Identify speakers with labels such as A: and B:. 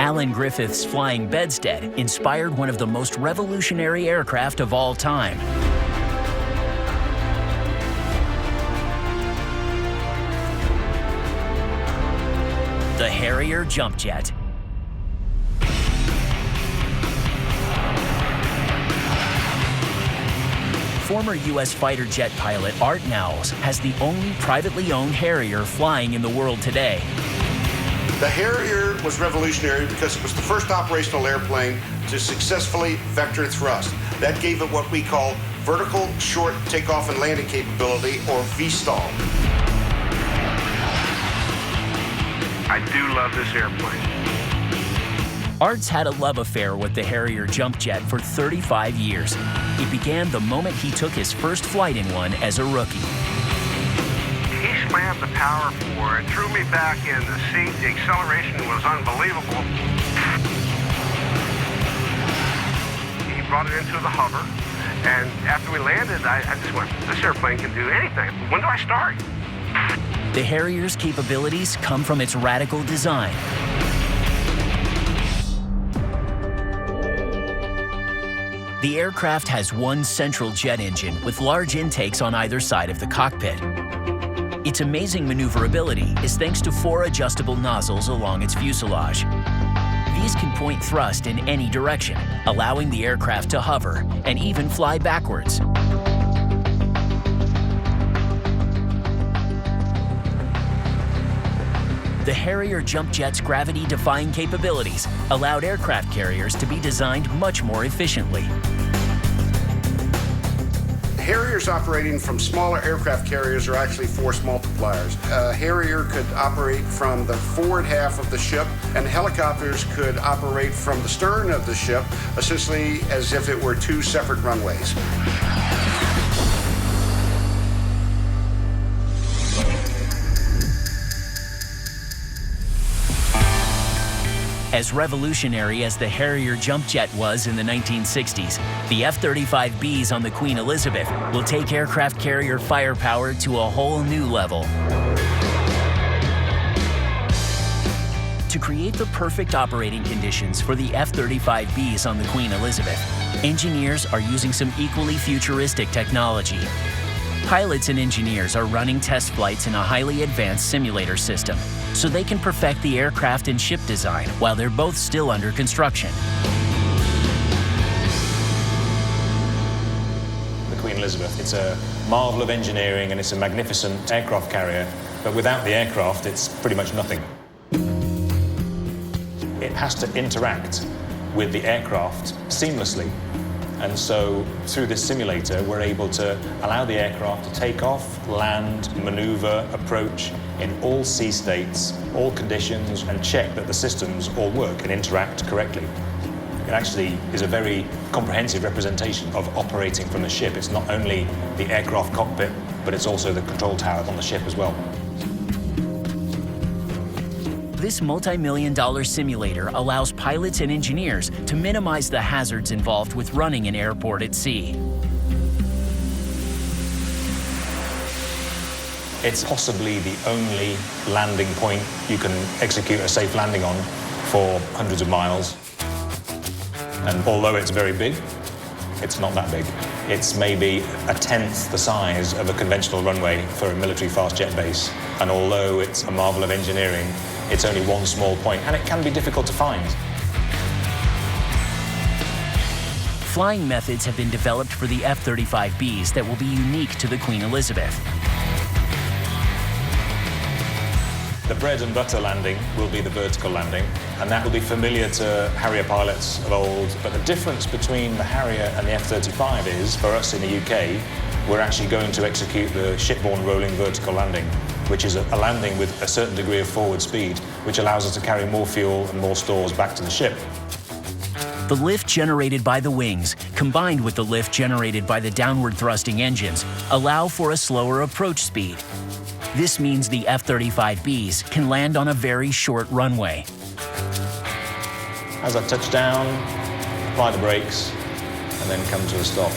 A: Alan Griffith's flying bedstead inspired one of the most revolutionary aircraft of all time. The Harrier jump jet. Former U.S. fighter jet pilot Art Nowles has the only privately owned Harrier flying in the world today.
B: The Harrier was revolutionary because it was the first operational airplane to successfully vector thrust. That gave it what we call vertical short takeoff and landing capability, or VSTOL.
C: I do love this airplane.
A: Art's had a love affair with the Harrier jump jet for 35 years. It began the moment he took his first flight in one as a rookie.
C: He slammed the power forward, threw me back in the seat. The acceleration was unbelievable. He brought it into the hover, and after we landed, I just went, this airplane can do anything. When do I start?
A: The Harrier's capabilities come from its radical design. The aircraft has one central jet engine with large intakes on either side of the cockpit. Its amazing maneuverability is thanks to 4 adjustable nozzles along its fuselage. These can point thrust in any direction, allowing the aircraft to hover and even fly backwards. The Harrier jump jet's gravity-defying capabilities allowed aircraft carriers to be designed much more efficiently.
B: Harriers operating from smaller aircraft carriers are actually force multipliers. A Harrier could operate from the forward half of the ship, and helicopters could operate from the stern of the ship, essentially as if it were 2 separate runways.
A: As revolutionary as the Harrier jump jet was in the 1960s, the F-35Bs on the Queen Elizabeth will take aircraft carrier firepower to a whole new level. To create the perfect operating conditions for the F-35Bs on the Queen Elizabeth, engineers are using some equally futuristic technology. Pilots and engineers are running test flights in a highly advanced simulator system, so they can perfect the aircraft and ship design while they're both still under construction.
D: The Queen Elizabeth, it's a marvel of engineering and it's a magnificent aircraft carrier, but without the aircraft, it's pretty much nothing. It has to interact with the aircraft seamlessly. And so through this simulator, we're able to allow the aircraft to take off, land, maneuver, approach in all sea states, all conditions, and check that the systems all work and interact correctly. It actually is a very comprehensive representation of operating from the ship. It's not only the aircraft cockpit, but it's also the control tower on the ship as well.
A: This multi-million-dollar simulator allows pilots and engineers to minimize the hazards involved with running an airport at sea.
D: It's possibly the only landing point you can execute a safe landing on for hundreds of miles. And although it's very big, it's not that big. It's maybe 1/10 the size of a conventional runway for a military fast jet base. And although it's a marvel of engineering, it's only one small point, and it can be difficult to find.
A: Flying methods have been developed for the F-35Bs that will be unique to the Queen Elizabeth.
D: The bread and butter landing will be the vertical landing, and that will be familiar to Harrier pilots of old. But the difference between the Harrier and the F-35 is, for us in the UK, we're actually going to execute the shipborne rolling vertical landing, which is a landing with a certain degree of forward speed, which allows us to carry more fuel and more stores back to the ship.
A: The lift generated by the wings, combined with the lift generated by the downward thrusting engines, allow for a slower approach speed. This means the F-35Bs can land on a very short runway.
D: As I touch down, apply the brakes, and then come to a stop.